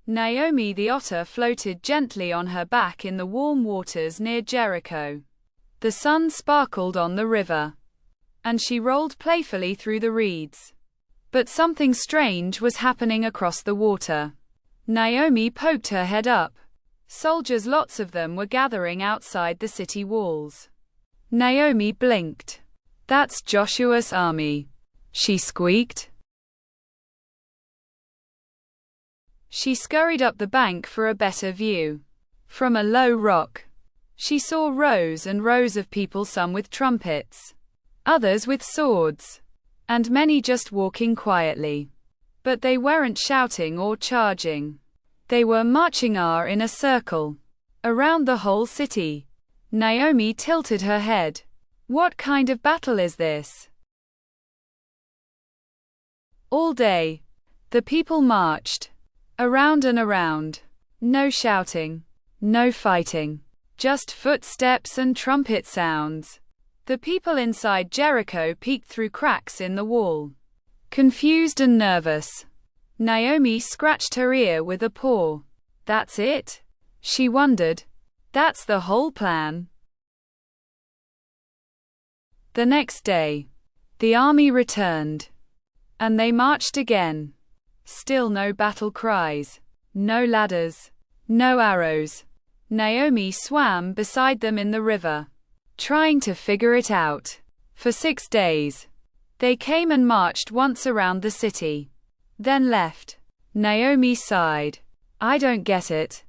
Naomi the otter floated gently on her back in the warm waters near Jericho. The sun sparkled on the river, and she rolled playfully through the reeds. But something strange was happening across the water. Naomi poked her head up. Soldiers, lots of them, were gathering outside the city walls. Naomi blinked. "That's Joshua's army," she squeaked. She scurried up the bank for a better view. From a low rock, she saw rows and rows of people, some with trumpets, others with swords, and many just walking quietly. But they weren't shouting or charging. They were marching in a circle around the whole city. Naomi tilted her head. What kind of battle is this? All day, the people marched around and around. No shouting, no fighting, just footsteps and trumpet sounds. The people inside Jericho peeked through cracks in the wall, confused and nervous. Naomi scratched her ear with a paw. That's it? She wondered. That's the whole plan. The next day, the army returned, and they marched again. Still no battle cries, no ladders, no arrows. Naomi swam beside them in the river, trying to figure it out. For 6 days, they came and marched once around the city, then left. Naomi sighed. I don't get it.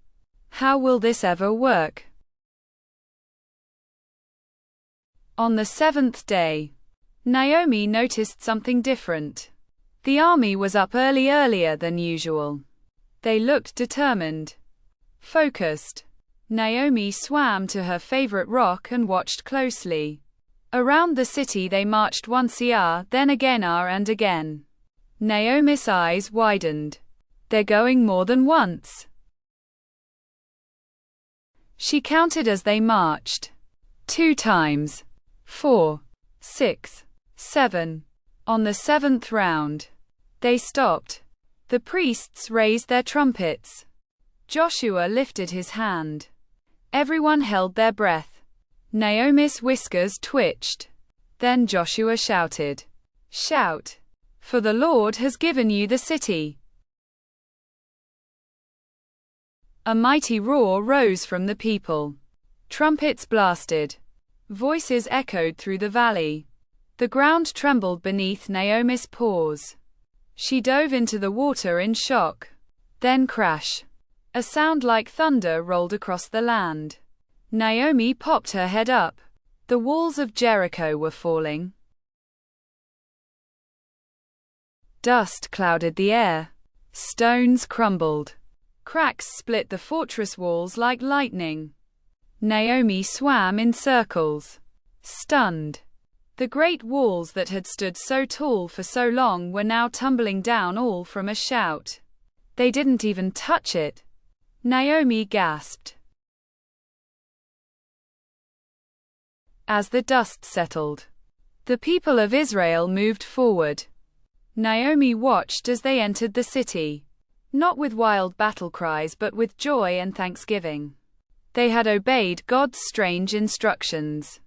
How will this ever work? On the 7th day, Naomi noticed something different. The army was up earlier than usual. They looked determined, focused. Naomi swam to her favorite rock and watched closely. Around the city they marched once, then again and again. Naomi's eyes widened. They're going more than once. She counted as they marched. 2 times. 4, 6, 7. On the 7th round, they stopped. The priests raised their trumpets. Joshua lifted his hand. Everyone held their breath. Naomi's whiskers twitched. Then Joshua shouted, "Shout, for the Lord has given you the city." A mighty roar rose from the people. Trumpets blasted. Voices echoed through the valley. The ground trembled beneath Naomi's paws. She dove into the water in shock. Then crash. A sound like thunder rolled across the land. Naomi popped her head up. The walls of Jericho were falling. Dust clouded the air. Stones crumbled. Cracks split the fortress walls like lightning. Naomi swam in circles, stunned. The great walls that had stood so tall for so long were now tumbling down, all from a shout. They didn't even touch it. Naomi gasped. As the dust settled, the people of Israel moved forward. Naomi watched as they entered the city, not with wild battle cries but with joy and thanksgiving. They had obeyed God's strange instructions,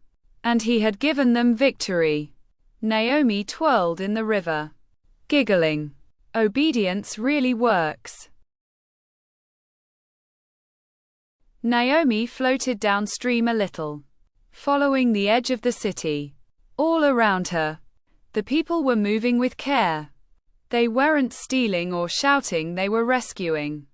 and He had given them victory. Naomi twirled in the river, giggling. Obedience really works. Naomi floated downstream a little, following the edge of the city. All around her, the people were moving with care. They weren't stealing or shouting, they were rescuing.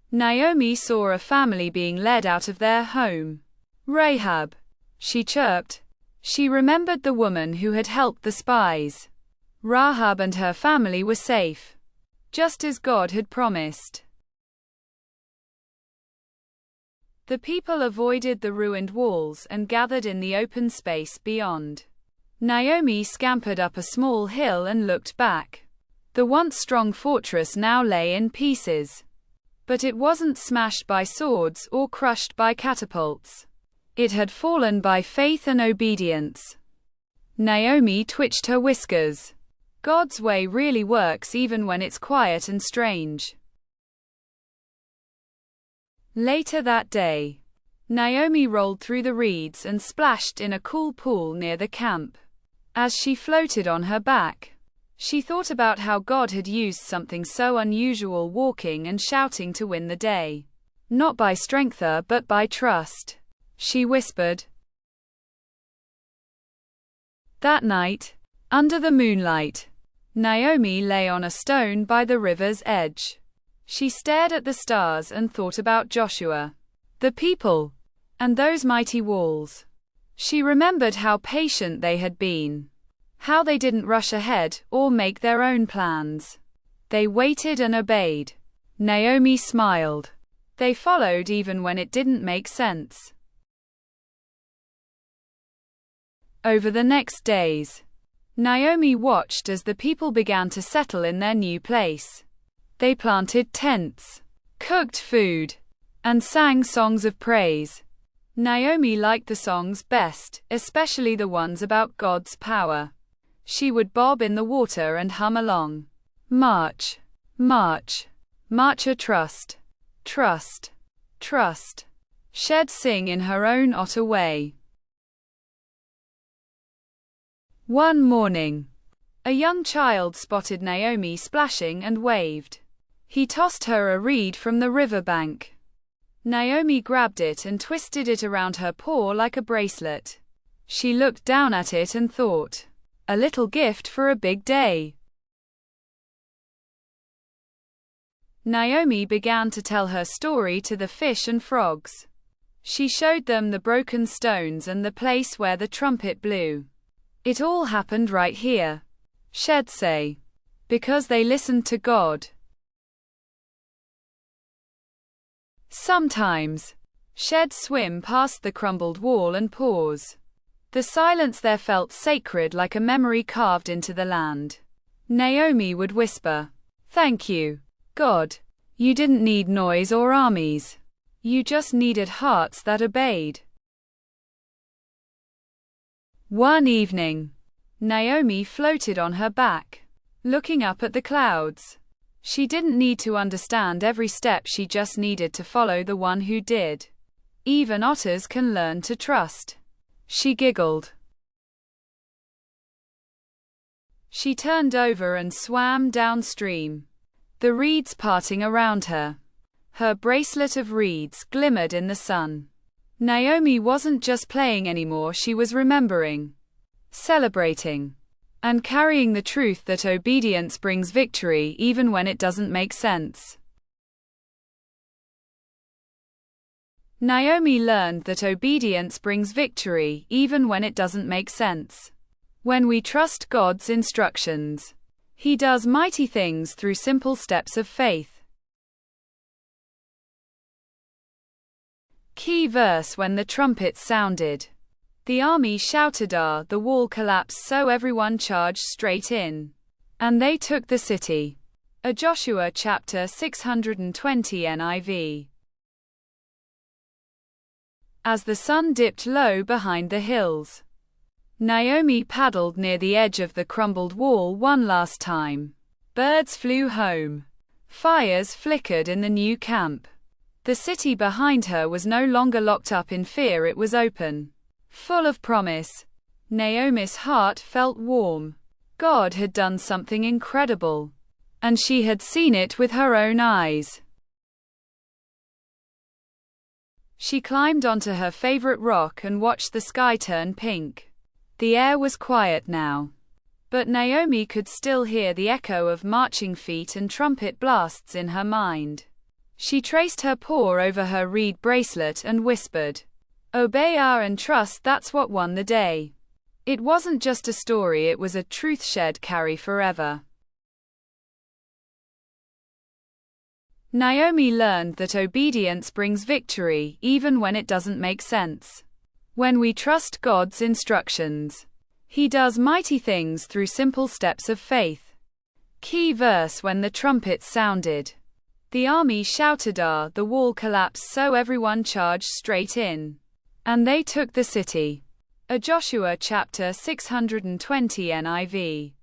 Naomi saw a family being led out of their home. Rahab, she chirped. She remembered the woman who had helped the spies. Rahab and her family were safe, just as God had promised. The people avoided the ruined walls and gathered in the open space beyond. Naomi scampered up a small hill and looked back. The once strong fortress now lay in pieces. But it wasn't smashed by swords or crushed by catapults. It had fallen by faith and obedience. Naomi twitched her whiskers. God's way really works even when it's quiet and strange. Later that day, Naomi rolled through the reeds and splashed in a cool pool near the camp. As she floated on her back, she thought about how God had used something so unusual, walking and shouting, to win the day. Not by strength, but by trust, she whispered. That night, under the moonlight, Naomi lay on a stone by the river's edge. She stared at the stars and thought about Joshua, the people, and those mighty walls. She remembered how patient they had been, how they didn't rush ahead or make their own plans. They waited and obeyed. Naomi smiled. They followed even when it didn't make sense. Over the next days, Naomi watched as the people began to settle in their new place. They planted tents, cooked food, and sang songs of praise. Naomi liked the songs best, especially the ones about God's power. She would bob in the water and hum along. March, march, march, a trust, trust, trust. She'd sing in her own otter way. One morning, a young child spotted Naomi splashing and waved. He tossed her a reed from the riverbank. Naomi grabbed it and twisted it around her paw like a bracelet. She looked down at it and thought, a little gift for a big day. Naomi began to tell her story to the fish and frogs. She showed them the broken stones and the place where the trumpet blew. It all happened right here, she'd say, because they listened to God. Sometimes, she'd swim past the crumbled wall and pause. The silence there felt sacred, like a memory carved into the land. Naomi would whisper, "Thank you, God. You didn't need noise or armies. You just needed hearts that obeyed." One evening, Naomi floated on her back, looking up at the clouds. She didn't need to understand every step, she just needed to follow the one who did. Even otters can learn to trust. She giggled. She turned over and swam downstream, the reeds parting around her. Her bracelet of reeds glimmered in the sun. Naomi wasn't just playing anymore, she was remembering, celebrating, and carrying the truth that obedience brings victory even when it doesn't make sense. Naomi learned that obedience brings victory even when it doesn't make sense. When we trust God's instructions, He does mighty things through simple steps of faith. Key verse: when the trumpet sounded, the army shouted, the wall collapsed, so everyone charged straight in, and they took the city. Joshua chapter 620 NIV. As the sun dipped low behind the hills, Naomi paddled near the edge of the crumbled wall one last time. Birds flew home. Fires flickered in the new camp. The city behind her was no longer locked up in fear, it was open, full of promise. Naomi's heart felt warm. God had done something incredible, and she had seen it with her own eyes. She climbed onto her favorite rock and watched the sky turn pink. The air was quiet now, but Naomi could still hear the echo of marching feet and trumpet blasts in her mind. She traced her paw over her reed bracelet and whispered, "Obey and trust, that's what won the day." It wasn't just a story, it was a truth she'd carry forever. Naomi learned that obedience brings victory, even when it doesn't make sense. When we trust God's instructions, He does mighty things through simple steps of faith. Key verse: when the trumpet sounded, the army shouted, the wall collapsed, so everyone charged straight in, and they took the city. Joshua chapter 620 NIV.